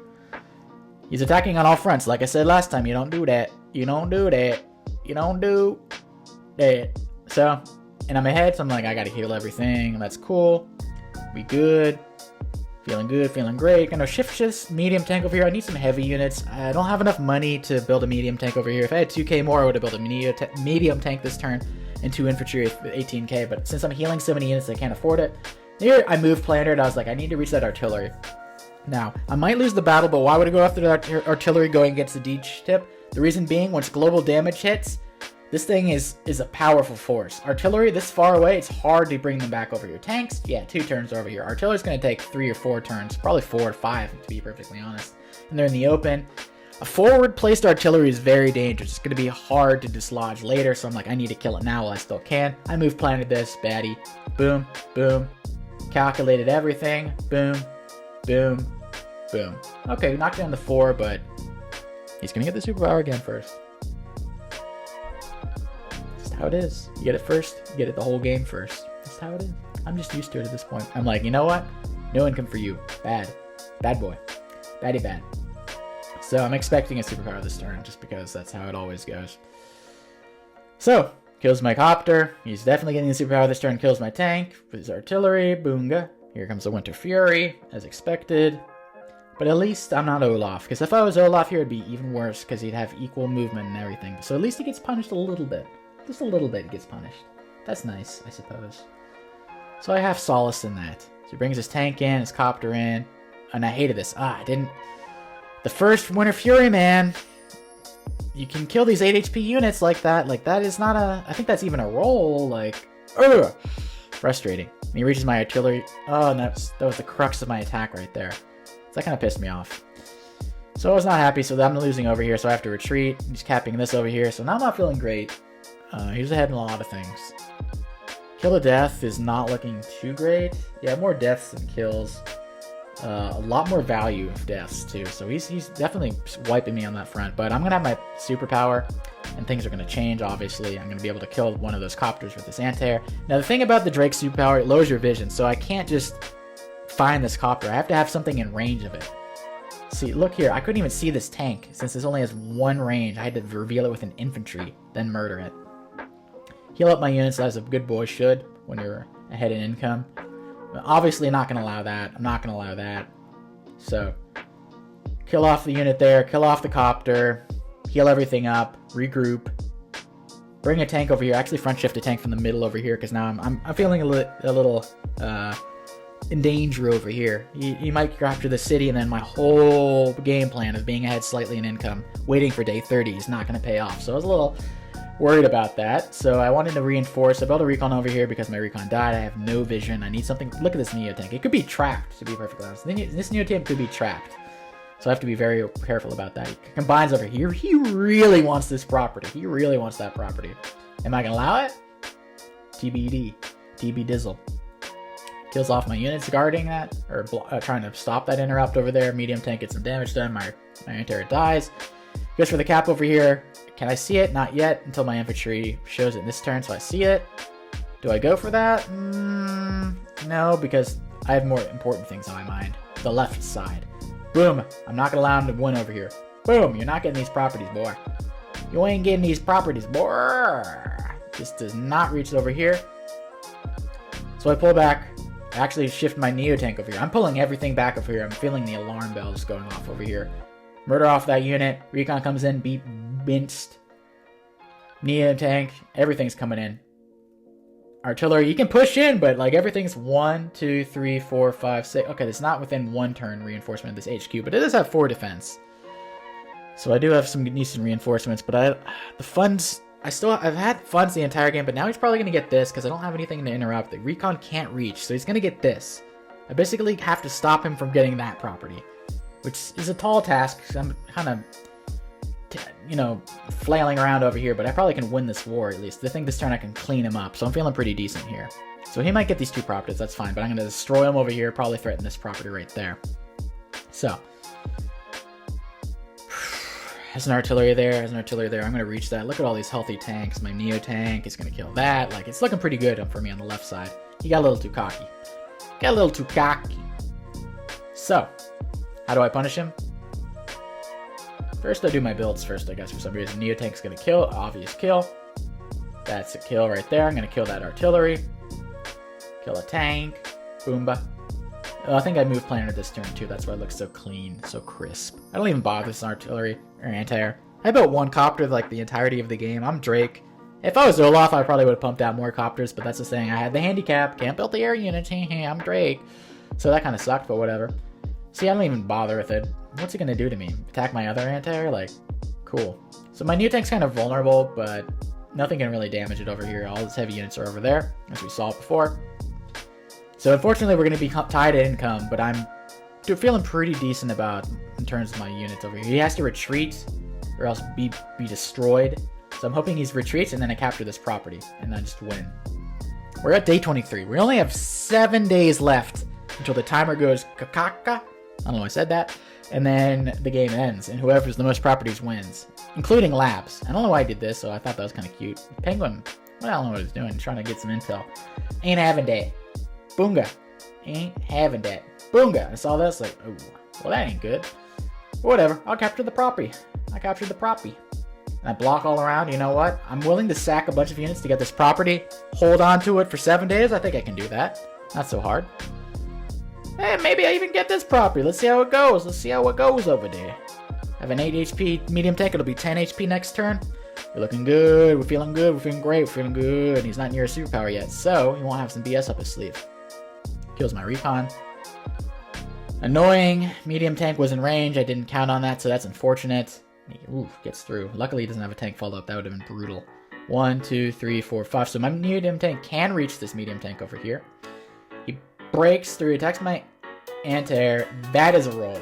He's attacking on all fronts. Like I said last time, you don't do that. You don't do that. You don't do that. So, and I'm ahead, so I'm like, I gotta heal everything. That's cool. We good. Feeling good, feeling great. Gonna shift this medium tank over here. I need some heavy units. I don't have enough money to build a medium tank over here. If I had 2k more, I would have built a medium tank this turn and 2 infantry with 18k. But since I'm healing so many units, I can't afford it. Here, I moved planner, and I was like, I need to reach that artillery. Now, I might lose the battle, but why would I go after the artillery going against the Deech tip? The reason being, once global damage hits, this thing is a powerful force. Artillery, this far away, it's hard to bring them back over here. Tanks, yeah, 2 turns over here. Artillery's going to take 3 or 4 turns, probably 4 or 5, to be perfectly honest. And they're in the open. A forward-placed artillery is very dangerous. It's going to be hard to dislodge later, so I'm like, I need to kill it now while I still can. I move planted this, baddie. Boom, boom. Calculated everything. Boom, boom, boom. Okay, we knocked down the 4, but he's going to get the superpower again first. That's how it is. You get it first, you get it the whole game first. That's how it is. I'm just used to it at this point. I'm like, you know what? No income for you. Bad. Bad boy. Baddie bad. So I'm expecting a superpower this turn, just because that's how it always goes. So, kills my copter. He's definitely getting the superpower this turn. Kills my tank with his artillery. Boonga. Here comes the Winter Fury, as expected. But at least I'm not Olaf, because if I was Olaf here, it'd be even worse, because he'd have equal movement and everything. So at least he gets punished a little bit. Just a little bit he gets punished. That's nice, I suppose. So I have solace in that. So he brings his tank in, his copter in, and I hated this. I didn't... The first Winter Fury, man. You can kill these 8 HP units like that. Like, that is not a... I think that's even a roll. Like, ugh. Frustrating. And he reaches my artillery. Oh, and that was the crux of my attack right there. So that kind of pissed me off. So I was not happy, so I'm losing over here, so I have to retreat. He's capping this over here, so now I'm not feeling great. He was ahead in a lot of things. Kill to death is not looking too great. Yeah, more deaths than kills. A lot more value of deaths, too. So he's definitely wiping me on that front. But I'm going to have my superpower, and things are going to change, obviously. I'm going to be able to kill one of those copters with this anti-air. Now, the thing about the Drake superpower, it lowers your vision. So I can't just find this copter. I have to have something in range of it. See, look here. I couldn't even see this tank, since this only has one range. I had to reveal it with an infantry, then murder it. Heal up my units as a good boy should when you're ahead in income. Obviously not going to allow that. I'm not going to allow that. So, kill off the unit there, kill off the copter, heal everything up, regroup, bring a tank over here. Actually front shift a tank from the middle over here, because now I'm feeling a little in danger over here. You might capture the city, and then my whole game plan of being ahead slightly in income, waiting for day 30 is not going to pay off. So I was a little worried about that. So I wanted to reinforce. I built a recon over here because my recon died. I have no vision. I need something. Look at this Neo tank. It could be trapped, to be perfectly honest. This Neo tank could be trapped. So I have to be very careful about that. He combines over here. He really wants this property. He really wants that property. Am I going to allow it? TBD. TB Dizzle. Kills off my units guarding that, or trying to stop that interrupt over there. Medium tank gets some damage done. My anti-air dies. Goes for the cap over here. Can I see it? Not yet, until my infantry shows it in this turn, so I see it. Do I go for that? No, because I have more important things on my mind. The left side. Boom. I'm not going to allow him to win over here. Boom. You're not getting these properties, boy. You ain't getting these properties, boy. This does not reach over here. So I pull back. I actually shift my Neo tank over here. I'm pulling everything back over here. I'm feeling the alarm bells going off over here. Murder off that unit. Recon comes in. Beat minced. Neo tank. Everything's coming in. Artillery. You can push in, but like everything's 1, 2, 3, 4, 5, 6. Okay, it's not within one turn reinforcement of this HQ, but it does have 4 defense. So I do have some decent reinforcements, but the funds... I've had funds the entire game, but now he's probably going to get this because I don't have anything to interrupt. The recon can't reach, so he's going to get this. I basically have to stop him from getting that property, which is a tall task because I'm kind of, flailing around over here, but I probably can win this war at least. I think this turn I can clean him up, so I'm feeling pretty decent here. So he might get these 2 properties, that's fine, but I'm going to destroy him over here, probably threaten this property right there. So... Has an artillery there, I'm going to reach that. Look at all these healthy tanks. My Neo tank is going to kill that. Like, it's looking pretty good for me on the left side. He got a little too cocky. So, how do I punish him? First, I do my builds first, I guess, for some reason. Neo tank's going to kill, obvious kill. That's a kill right there. I'm going to kill that artillery. Kill a tank. Boomba. I think I moved planner this turn too, that's why it looks so clean, so crisp. I don't even bother with artillery or anti-air. I built 1 copter like the entirety of the game. I'm Drake. If I was Olaf, I probably would have pumped out more copters, but that's the thing. I had the handicap, can't build the air units, I'm Drake. So that kind of sucked, but whatever. See, I don't even bother with it. What's it going to do to me? Attack my other anti-air? Like, cool. So my Neo tank's kind of vulnerable, but nothing can really damage it over here. All its heavy units are over there, as we saw before. So unfortunately, we're going to be tied at income, but I'm feeling pretty decent about in terms of my units over here. He has to retreat or else be destroyed. So I'm hoping he retreats and then I capture this property and then just win. We're at day 23. We only have 7 days left until the timer goes kakaka. I don't know why I said that. And then the game ends, and whoever's the most properties wins, including labs. I don't know why I did this, so I thought that was kind of cute. Penguin, well, I don't know what he's doing, trying to get some intel. Ain't having that. Boonga. Ain't having that. Boonga. I saw this, like, oh, well, that ain't good. Whatever. I'll capture the property. I captured the property. And I block all around. You know what? I'm willing to sack a bunch of units to get this property. Hold on to it for 7 days. I think I can do that. Not so hard. Hey, maybe I even get this property. Let's see how it goes. Let's see how it goes over there. I have an 8 HP medium tank. It'll be 10 HP next turn. We're looking good. We're feeling good. We're feeling great. We're feeling good. And he's not near a superpower yet, so he won't have some BS up his sleeve. Kills my recon. Annoying. Medium tank was in range. I didn't count on that, so that's unfortunate. Ooh, gets through. Luckily, he doesn't have a tank follow-up. That would have been brutal. 1, 2, 3, 4, 5. So my medium tank can reach this medium tank over here. He breaks through, attacks my anti-air. That is a roll.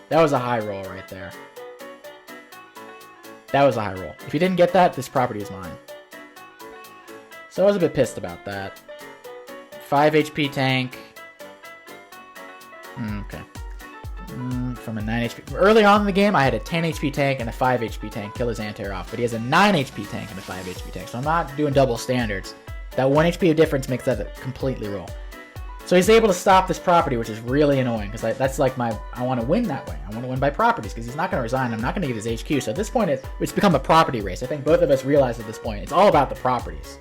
That was a high roll right there. That was a high roll. If he didn't get that, this property is mine. So I was a bit pissed about that. 5 HP tank. Okay. From a 9 HP. Early on in the game, I had a 10 HP tank and a 5 HP tank. Kill his anti-air off. But he has a 9 HP tank and a 5 HP tank. So I'm not doing double standards. That 1 HP difference makes that a completely roll. So he's able to stop this property, which is really annoying. Because that's like I want to win that way. I want to win by properties. Because he's not going to resign. I'm not going to get his HQ. So at this point, it's become a property race. I think both of us realize at this point. It's all about the properties.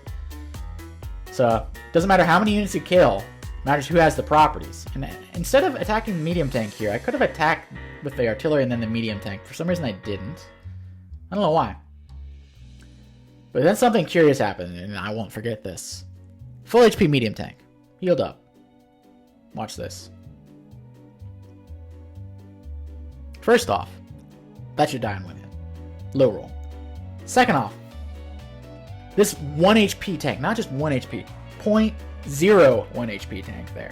So it doesn't matter how many units you kill. It matters who has the properties. And instead of attacking the medium tank here, I could have attacked with the artillery and then the medium tank. For some reason, I didn't. I don't know why. But then something curious happened, and I won't forget this. Full HP medium tank. Healed up. Watch this. First off, that should die on win it. Low roll. Second off, this 1 HP tank, not just 1 HP, 0.01 HP tank there.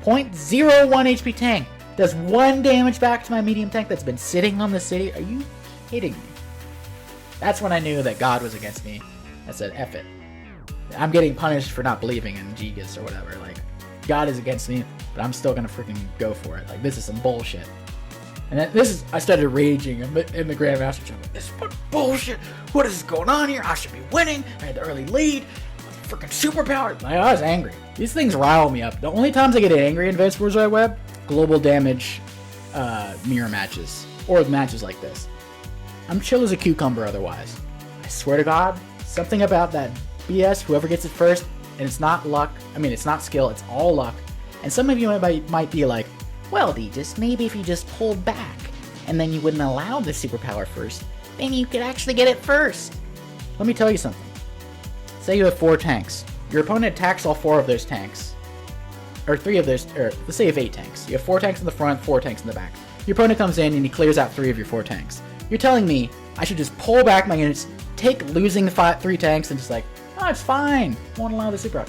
0.01 HP tank does 1 damage back to my medium tank that's been sitting on the city. Are you kidding me? That's when I knew that God was against me. I said, F it. I'm getting punished for not believing in Gigas or whatever. Like, God is against me, but I'm still gonna freaking go for it. Like, this is some bullshit. And then I started raging in the Grandmaster channel. This is bullshit. What is going on here? I should be winning. I had the early lead. Freaking superpowered. I was angry. These things rile me up. The only times I get angry in Advanced Wars Wide Web, global damage mirror matches. Or matches like this. I'm chill as a cucumber otherwise. I swear to God, something about that BS, whoever gets it first, and it's not luck. I mean, it's not skill, it's all luck. And some of you might be like, well, just maybe if you just pulled back, and then you wouldn't allow the superpower first, then you could actually get it first. Let me tell you something. Say you have 4 tanks. Your opponent attacks all 4 of those tanks. Or 3 of those, or let's say you have 8 tanks. You have 4 tanks in the front, 4 tanks in the back. Your opponent comes in and he clears out 3 of your 4 tanks. You're telling me I should just pull back my units, take losing 3 tanks, and just like, oh, it's fine. Won't allow the super.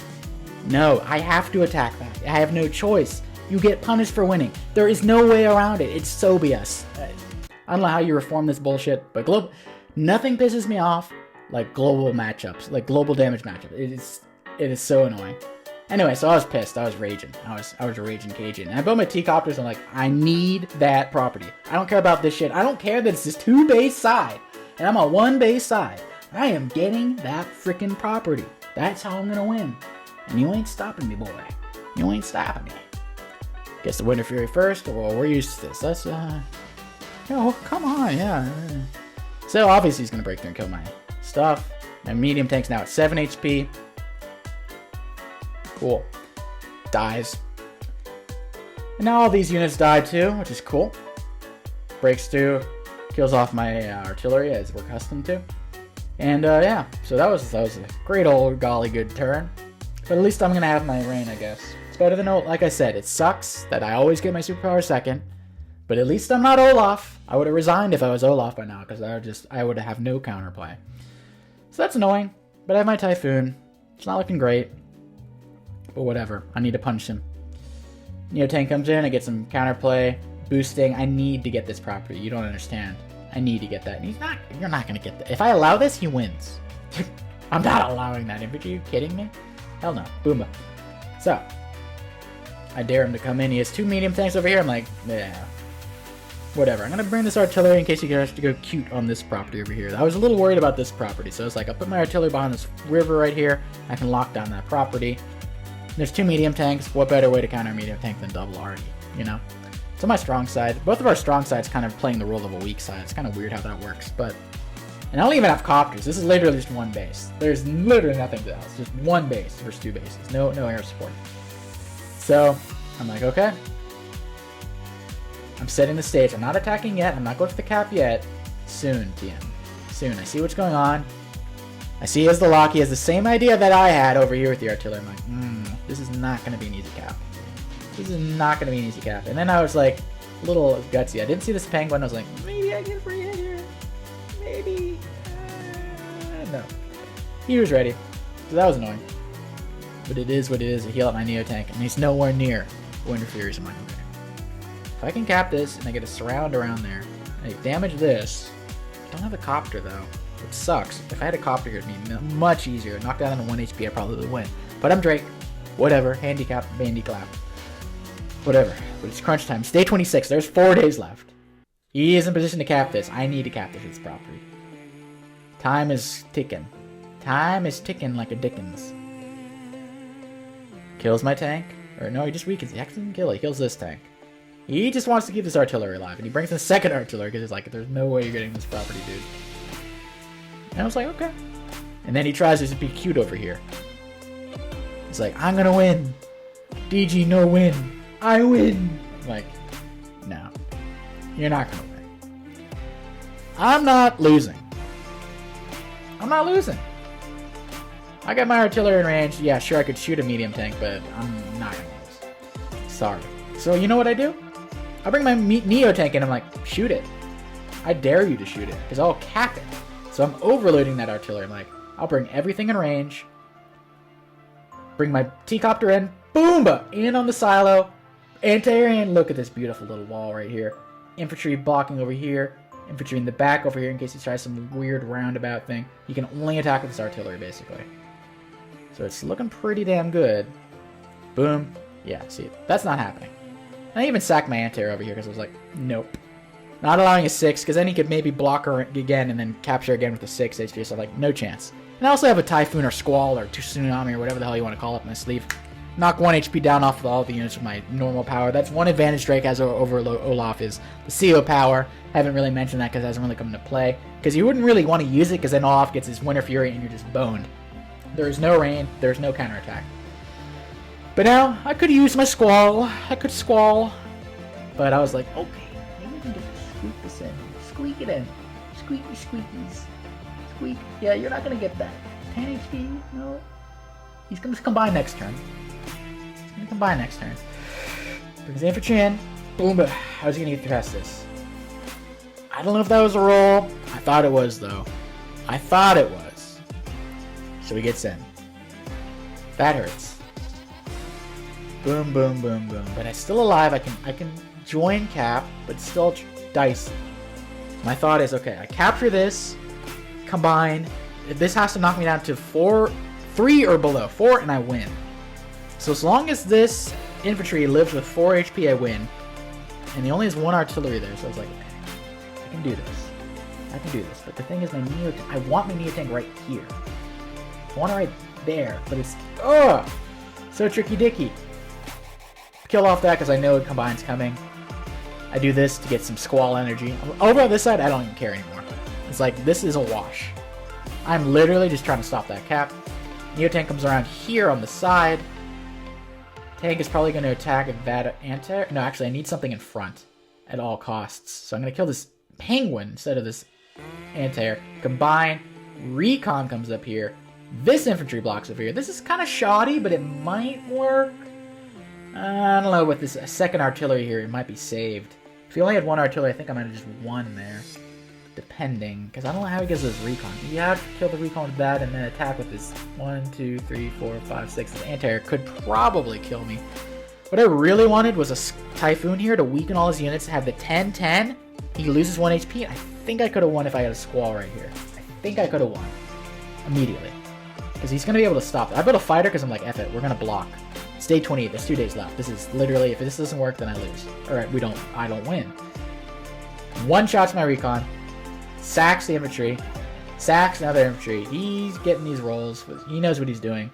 No, I have to attack that. I have no choice. You get punished for winning. There is no way around it. It's so BS. I don't know how you reform this bullshit, but nothing pisses me off like global matchups, like global damage matchups. It is so annoying. Anyway, so I was pissed. I was raging. I was raging Cajun. And I built my T-Copters. I'm like, I need that property. I don't care about this shit. I don't care that it's this 2 base side. And I'm on 1 base side. I am getting that freaking property. That's how I'm gonna win. And you ain't stopping me, boy. You ain't stopping me. Guess the Winter Fury first. Well, we're used to this. That's, come on, yeah. So obviously he's gonna break through and kill my stuff. My medium tank's now at 7 HP. Cool. Dies. And now all these units die too, which is cool. Breaks through, kills off my artillery as we're accustomed to. And yeah, so that was a great old golly good turn. But at least I'm gonna have my reign, I guess. It's better than like I said. It sucks that I always get my superpower second, but at least I'm not Olaf. I would have resigned if I was Olaf by now, because I would have no counterplay. So that's annoying. But I have my Typhoon. It's not looking great. But whatever. I need to punch him. Tank comes in. I get some counterplay. Boosting. I need to get this property. You don't understand. I need to get that. And you're not going to get that. If I allow this, he wins. I'm not allowing that. Are you kidding me? Hell no. Boomba. So. I dare him to come in. He has 2 medium tanks over here. I'm like, yeah. Whatever. I'm going to bring this artillery in case he has to go cute on this property over here. I was a little worried about this property. So it's like, I'll put my artillery behind this river right here. I can lock down that property. There's 2 medium tanks. What better way to counter a medium tank than double arty, So my strong side. Both of our strong sides kind of playing the role of a weak side. It's kind of weird how that works. And I don't even have copters. This is literally just 1 base. There's literally nothing else. Just 1 base versus 2 bases. No air support. So I'm like, okay. I'm setting the stage. I'm not attacking yet. I'm not going for the cap yet. Soon, TM. Soon. I see what's going on. I see he has the lock. He has the same idea that I had over here with the artillery. I'm like, this is not going to be an easy cap. This is not going to be an easy cap. And then I was like, a little gutsy. I didn't see this penguin. I was like, maybe I get free hit here. Maybe. No. He was ready. So that was annoying. But it is what it is. I heal up my Neo tank, and he's nowhere near Wind Furies. I'm like, okay. If I can cap this, and I get a surround around there, and I damage this. I don't have a copter, though. It sucks. If I had a copter here, it'd be much easier. Knock down on 1 HP, I probably would win. But I'm Drake. Whatever. Handicap, bandy clap. Whatever. But it's crunch time. It's day 26. There's 4 days left. He is in position to cap this. I need to cap this property. Time is ticking. Time is ticking like a Dickens. Kills my tank. Or no, he just weakens. He actually doesn't kill it. He kills this tank. He just wants to keep this artillery alive. And he brings in second artillery because he's like, there's no way you're getting this property, dude. And I was like, okay. And then he tries to be cute over here. He's like, I'm gonna win. DG, no win. I win. I'm like, no. You're not gonna win. I'm not losing. I'm not losing. I got my artillery in range. Yeah, sure, I could shoot a medium tank, but I'm not gonna lose. Sorry. So you know what I do? I bring my Neo tank in. I'm like, shoot it. I dare you to shoot it, because I'll cap it. So I'm overloading that artillery. I'm like, I'll bring everything in range. Bring my T-copter in. Boom! In on the silo. Anti-air, look at this beautiful little wall right here. Infantry blocking over here. Infantry in the back over here in case he tries some weird roundabout thing. He can only attack with his artillery, basically. So it's looking pretty damn good. Boom. Yeah, see, that's not happening. I even sacked my anti-air over here because I was like, nope. Not allowing a 6, because then he could maybe block her again and then capture again with a 6 HP, so I'm like, no chance. And I also have a Typhoon or Squall or Tsunami or whatever the hell you want to call it up my sleeve. Knock 1 HP down off of all the units with my normal power. That's one advantage Drake has over Olaf is the CO power. Haven't really mentioned that because it hasn't really come into play. Because you wouldn't really want to use it because then Olaf gets his Winter Fury and you're just boned. There's no rain. There's no counterattack. But now, I could use my Squall. I could Squall. But I was like, okay, maybe we can just squeak this in. Squeak it in. Squeaky squeakies. Squeak. Yeah, you're not going to get that. 10 HP? No. He's going to combine next turn. He's going to combine next turn. Brings the infantry in. Boom. How's he going to get past this? I don't know if that was a roll. I thought it was, though. I thought it was. So he gets in. That hurts. Boom, boom, boom, boom. But I'm still alive. I can join cap, but still dice. My thought is, okay, I capture this, combine. This has to knock me down to 3 or below. 4, and I win. So as long as this infantry lives with 4 HP, I win. And he only has 1 artillery there, so I was like, okay, I can do this. I can do this. But the thing is, I want my Neo tank right here. I want it right there, but it's, so tricky-dicky. Kill off that because I know Combine's coming. I do this to get some Squall energy. Over on this side, I don't even care anymore. It's like, this is a wash. I'm literally just trying to stop that cap. Neo tank comes around here on the side. Tank is probably going to attack that anti-air. No, actually, I need something in front at all costs. So I'm going to kill this penguin instead of this anti-air. Combine. Recon comes up here. This infantry blocks over here. This is kind of shoddy, but it might work. I don't know, with this second artillery here, it might be saved. If he only had 1 artillery, I think I might have just won there. Depending, because I don't know how he gets those recon. You have to kill the recon with that and then attack with this 1, 2, 3, 4, 5, 6. This anti-air could probably kill me. What I really wanted was a Typhoon here to weaken all his units, have the 10-10. He loses 1 HP. I think I could have won if I had a Squall right here. I think I could have won. Immediately. Because he's going to be able to stop it. I built a fighter because I'm like, F it, we're going to block. It's day 28, there's 2 days left. This is literally, if this doesn't work, then I lose. Alright, I don't win. 1 shots my recon. Sacks the infantry. Sacks another infantry. He's getting these rolls. He knows what he's doing.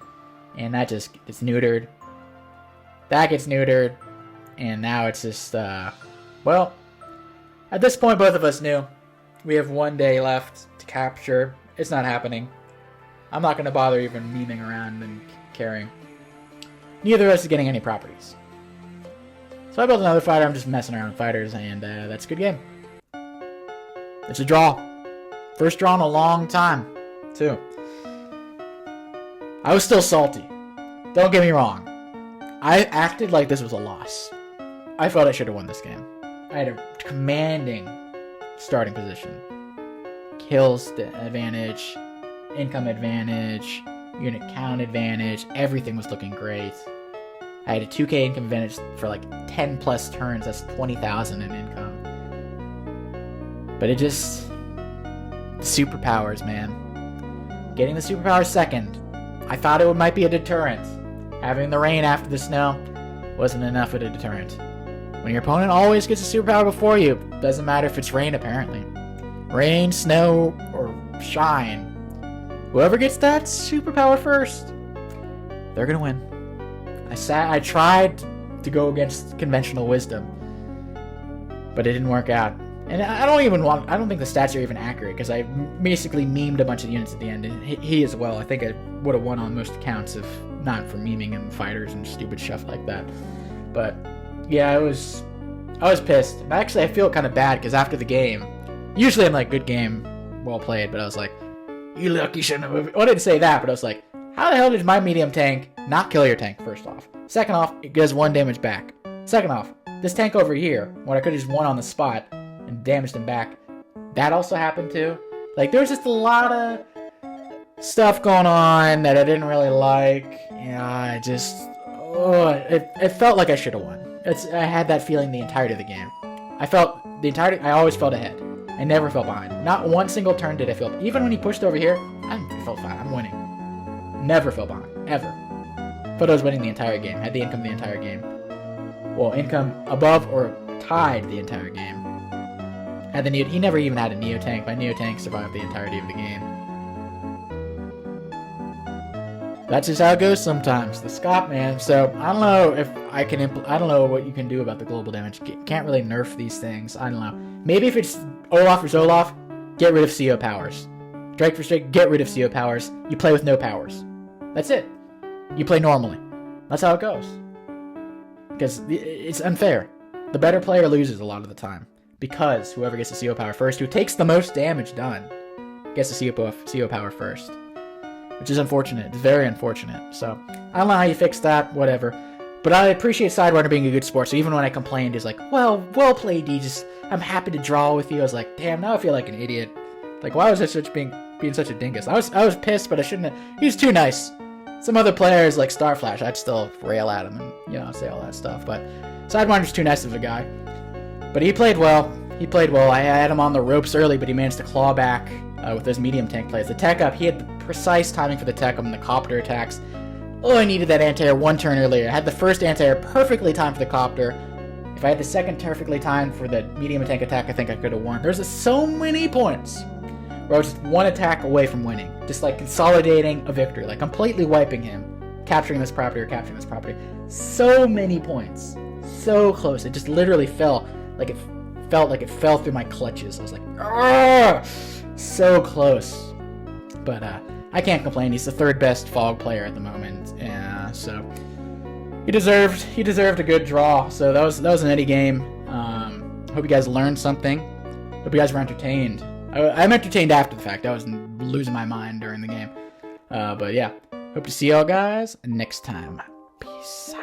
And that just gets neutered. That gets neutered. And now it's just, well, at this point, both of us knew. We have 1 day left to capture. It's not happening. I'm not going to bother even memeing around and caring. Neither of us is getting any properties. So I built another fighter. I'm just messing around with fighters, and that's a good game. It's a draw. First draw in a long time, too. I was still salty. Don't get me wrong. I acted like this was a loss. I felt I should have won this game. I had a commanding starting position. Kills advantage, income advantage, unit count advantage. Everything was looking great. I had a 2k income advantage for like 10 plus turns. That's 20,000 in income. But it just... superpowers, man. Getting the superpowers second. I thought it might be a deterrent. Having the rain after the snow wasn't enough of a deterrent. When your opponent always gets a superpower before you, doesn't matter if it's rain apparently. Rain, snow, or shine. Whoever gets that superpower first, they're gonna win. I tried to go against conventional wisdom, but it didn't work out. And I don't think the stats are even accurate, because I basically memed a bunch of units at the end, and he as well. I think I would have won on most accounts if not for memeing and fighters and stupid stuff like that. But yeah, I was pissed. Actually, I feel kind of bad, because after the game, usually I'm like, good game, well played, but I was like, you lucky shouldn't have moved. Well, I didn't say that, but I was like, how the hell did my medium tank not kill your tank, first off? Second off, it does 1 damage back. Second off, this tank over here, when I could have just won on the spot and damaged him back, that also happened too. Like, there was just a lot of stuff going on that I didn't really like. Yeah, it felt like I should have won. I had that feeling the entirety of the game. I always felt ahead. I never felt behind. Not one single turn did I feel. Even when he pushed over here, I felt fine. I'm winning. Never felt behind. Ever. Thought I was winning the entire game. Had the income the entire game. Well, income above or tied the entire game. He never even had a Neo tank. My Neo tank survived the entirety of the game. That's just how it goes sometimes. The Scott, man. So I don't know if I can. I don't know what you can do about the global damage. Can't really nerf these things. I don't know. Maybe if it's Olaf versus Olaf, get rid of CO powers. Drake for Drake, get rid of CO powers. You play with no powers. That's it. You play normally. That's how it goes. Because it's unfair. The better player loses a lot of the time. Because whoever gets the CO power first, who takes the most damage done, gets the CO power first. Which is unfortunate. It's very unfortunate. So, I don't know how you fix that, whatever. But I appreciate Sidewinder being a good sport, so even when I complained, he's like, well played, D, I'm happy to draw with you. I was like, damn, now I feel like an idiot. Like, why was I being such a dingus? I was pissed, but I shouldn't have. He was too nice. Some other players, like Starflash, I'd still rail at him and, say all that stuff. But Sidewinder's too nice of a guy. But he played well. I had him on the ropes early, but he managed to claw back with those medium tank plays. The tech up, he had the precise timing for the tech up and the copter attacks. Oh, I needed that anti-air 1 turn earlier. I had the first anti-air perfectly timed for the copter. If I had the second perfectly timed for the medium tank attack, I think I could have won. There's so many points where I was just 1 attack away from winning. Just like consolidating a victory, like completely wiping him, capturing this property or capturing this property. So many points. So close. It just literally felt like it fell through my clutches. I was like, argh! So close. But I can't complain. He's the 3rd best Fog player at the moment. Yeah, so he deserved a good draw. So that was an Eddie game. Hope you guys learned something. Hope you guys were entertained. I'm entertained after the fact. I was losing my mind during the game. But yeah, hope to see y'all guys next time. Peace.